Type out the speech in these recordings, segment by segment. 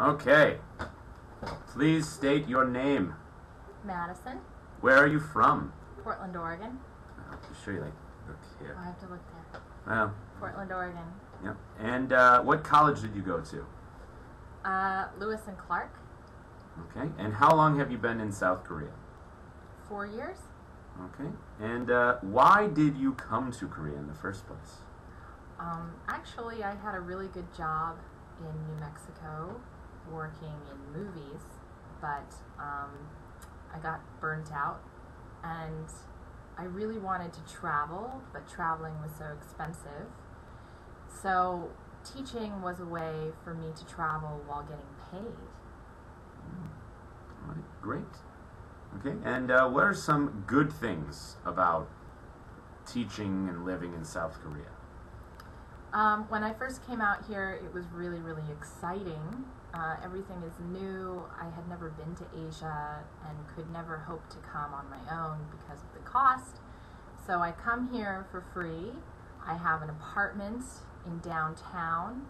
Okay. Please state your name. Madison, Where are you from? Portland, Oregon. I'll show you, like, look here. I have to look there. Well, Portland, Oregon. yep. And what college did you go to? Lewis and Clark. Okay. And how long have you been in South Korea? 4 years. Okay. And why did you come to Korea in the first place? Actually, I had a really good job in New Mexico working in movies, but I got burnt out, and I really wanted to travel, but traveling was so expensive. So teaching was a way for me to travel while getting paid. All right, great. Okay, and what are some good things about teaching and living in South Korea? When I first came out here, it was really, really exciting. Everything is new. I had never been to Asia and could never hope to come on my own because of the cost. So I come here for free. I have an apartment in downtown.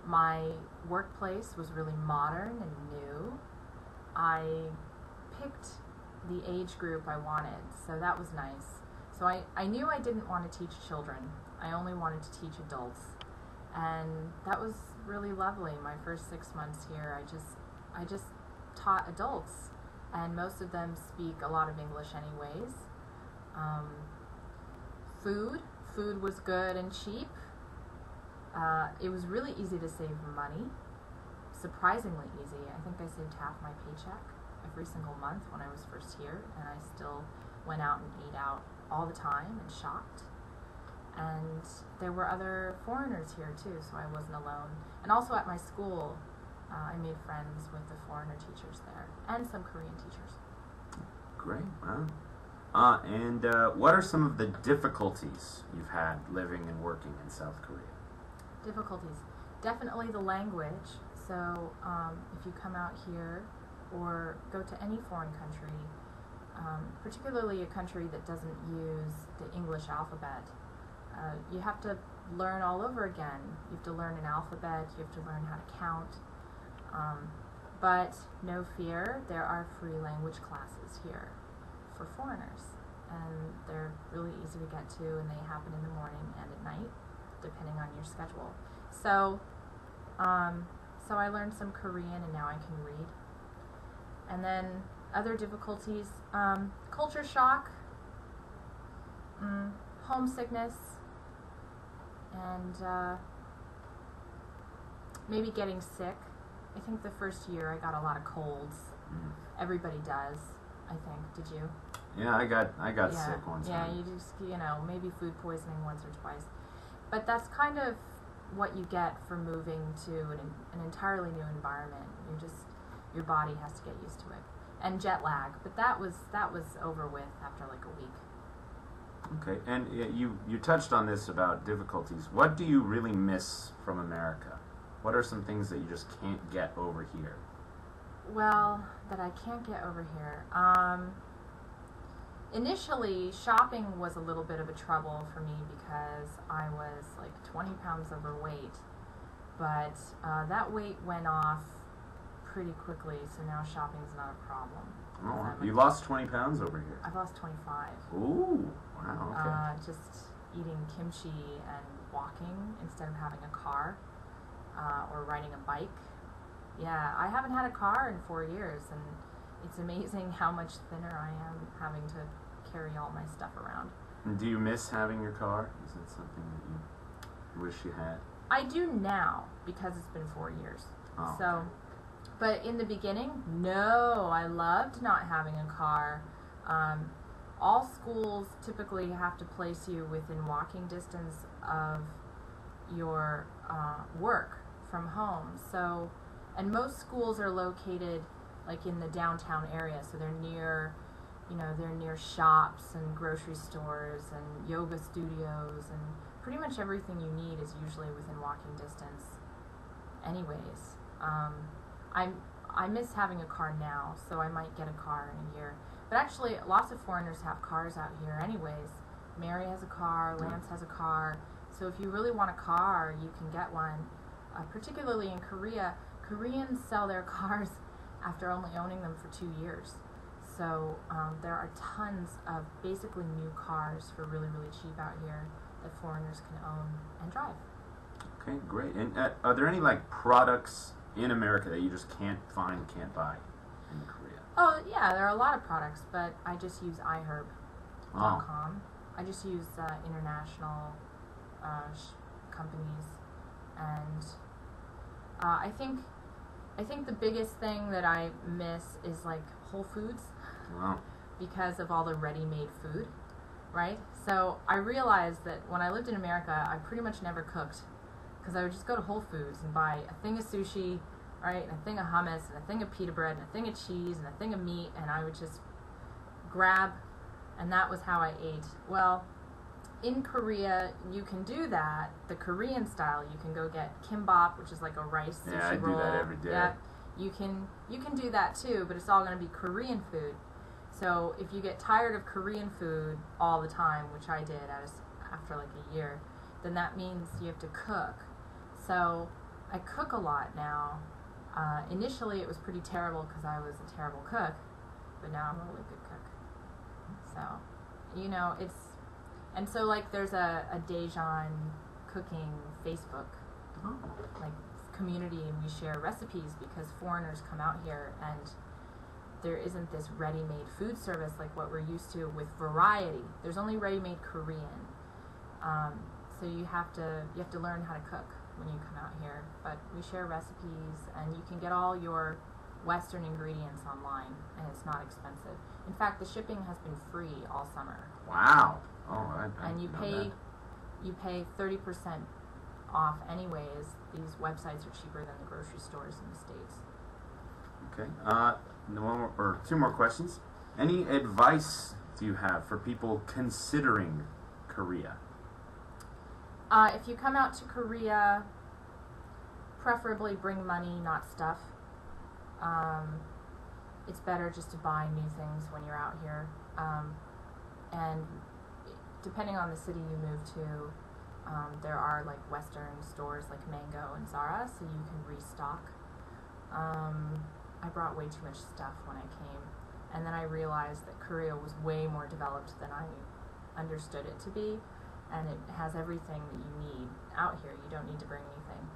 My workplace was really modern and new. I picked the age group I wanted, so that was nice. So I knew I didn't want to teach children. I only wanted to teach adults. And that was really lovely. My first 6 months here, I just taught adults, and most of them speak a lot of English anyways. Food was good and cheap. It was really easy to save money, surprisingly easy. I think I saved half my paycheck every single month when I was first here, and I still went out and ate out all the time and shopped. And there were other foreigners here too, so I wasn't alone. And also at my school, I made friends with the foreigner teachers there, and some Korean teachers. Great, wow. And what are some of the difficulties you've had living and working in South Korea? Difficulties. Definitely the language. So if you come out here or go to any foreign country, particularly a country that doesn't use the English alphabet, you have to learn all over again. You have to learn an alphabet, you have to learn how to count. But no fear, there are free language classes here for foreigners, and they're really easy to get to, and they happen in the morning and at night, depending on your schedule. So I learned some Korean, and now I can read. And then other difficulties, culture shock, homesickness, and maybe getting sick. I think the first year I got a lot of colds. Everybody does, I think. Did you? Yeah, I got sick one time. Yeah, you just, maybe food poisoning once or twice. But that's kind of what you get for moving to an entirely new environment. Your body has to get used to it. And jet lag, but that was over with after like a week. Okay, and you touched on this about difficulties. What do you really miss from America? What are some things that you just can't get over here? Well, that I can't get over here. Initially, shopping was a little bit of a trouble for me because I was like 20 pounds overweight, but that weight went off pretty quickly, so now shopping's not a problem. Oh, you lost 20 pounds over here? I've lost 25. Ooh, wow, okay. Just eating kimchi and walking instead of having a car or riding a bike. Yeah, I haven't had a car in 4 years, and it's amazing how much thinner I am having to carry all my stuff around. And do you miss having your car? Is that something that you wish you had? I do now, because it's been 4 years. Oh, so, okay. But in the beginning, no, I loved not having a car. All schools typically have to place you within walking distance of your work from home. So, and most schools are located like in the downtown area, so they're near, they're near shops and grocery stores and yoga studios, and pretty much everything you need is usually within walking distance. Anyways, I miss having a car now, so I might get a car in a year. But actually, lots of foreigners have cars out here anyways. Mary has a car, Lance has a car, so if you really want a car, you can get one. particularly in Korea. Koreans sell their cars after only owning them for 2 years. So there are tons of basically new cars for really, really cheap out here that foreigners can own and drive. Okay, great. And are there any like products in America that you just can't find, can't buy in Korea? Oh yeah, there are a lot of products, but I just use iHerb.com. Oh. I just use international companies, and I think the biggest thing that I miss is like Whole Foods. Wow. Because of all the ready-made food, right? So I realized that when I lived in America, I pretty much never cooked, because I would just go to Whole Foods and buy a thing of sushi, right, and a thing of hummus, and a thing of pita bread, and a thing of cheese, and a thing of meat, and I would just grab, and that was how I ate. Well, in Korea, you can do that, the Korean style. You can go get kimbap, which is like a rice sushi Yeah, I roll. do that every day. Yeah, you can do that too, but it's all going to be Korean food. So if you get tired of Korean food all the time, which I did after like a year, then that means you have to cook. So I cook a lot now. Initially it was pretty terrible because I was a terrible cook, but now I'm a really good cook. So, you know, and so like there's a Daejeon cooking Facebook like community, and we share recipes because foreigners come out here and there isn't this ready-made food service like what we're used to with variety. There's only ready-made Korean. So you have to learn how to cook when you come out here. But we share recipes, and you can get all your Western ingredients online, and it's not expensive. In fact, the shipping has been free all summer. Wow. Oh, I and you pay 30% off anyways. These websites are cheaper than the grocery stores in the States. Okay. Two more questions. Any advice do you have for people considering Korea? If you come out to Korea, preferably bring money, not stuff. It's better just to buy new things when you're out here. And depending on the city you move to, there are like Western stores like Mango and Zara, so you can restock. I brought way too much stuff when I came, and then I realized that Korea was way more developed than I understood it to be, and it has everything that you need out here. You don't need to bring anything.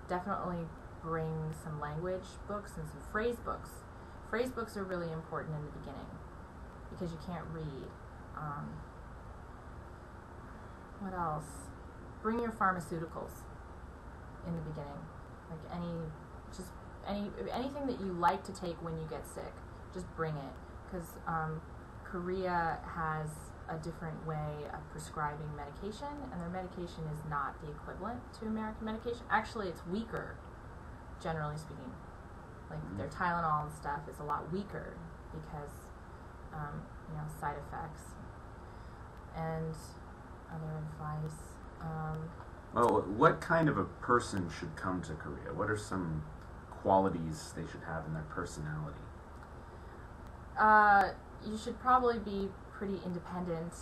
Definitely bring some language books and some phrase books. Phrase books are really important in the beginning because you can't read. What else? Bring your pharmaceuticals in the beginning. Like anything that you like to take when you get sick, just bring it. Because Korea has a different way of prescribing medication, and their medication is not the equivalent to American medication. Actually, it's weaker, generally speaking. Like their Tylenol and stuff is a lot weaker because, side effects. And other advice. Well, what kind of a person should come to Korea? What are some qualities they should have in their personality? You should probably be pretty independent,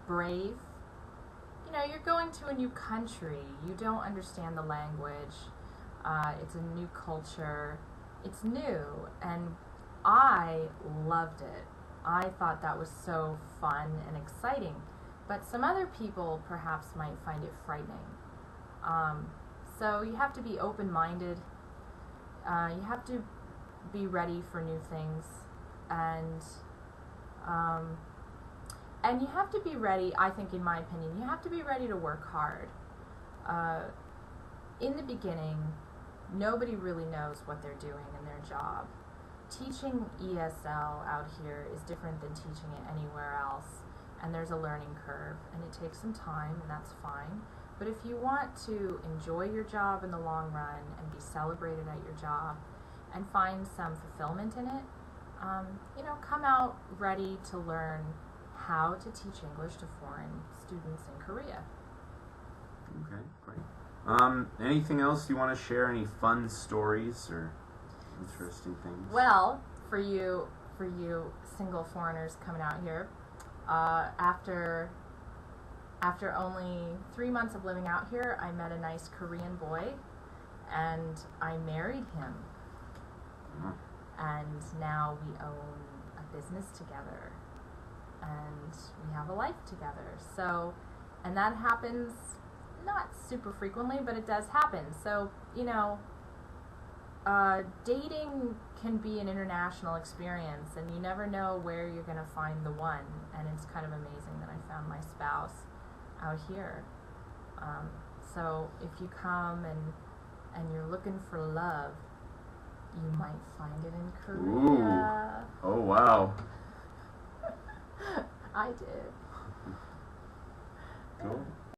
brave. You know, you're going to a new country. You don't understand the language. It's a new culture. It's new, and I loved it. I thought that was so fun and exciting. But some other people perhaps might find it frightening. So you have to be open-minded. You have to be ready for new things, and you have to be ready. I think, in my opinion, you have to be ready to work hard. In the beginning, nobody really knows what they're doing in their job. Teaching ESL out here is different than teaching it anywhere else. And there's a learning curve, and it takes some time, and that's fine. But if you want to enjoy your job in the long run and be celebrated at your job and find some fulfillment in it, come out ready to learn how to teach English to foreign students in Korea. Okay, great. Anything else you want to share? Any fun stories or interesting things? Well, for you single foreigners coming out here, after after only 3 months of living out here, I met a nice Korean boy, and I married him. And now we own a business together, and we have a life together. So, and that happens not super frequently, but it does happen. So, dating can be an international experience, and you never know where you're going to find the one. And it's kind of amazing that I found my spouse out here. So if you come and you're looking for love, you might find it in Korea. Ooh. Oh, wow. I did. Cool.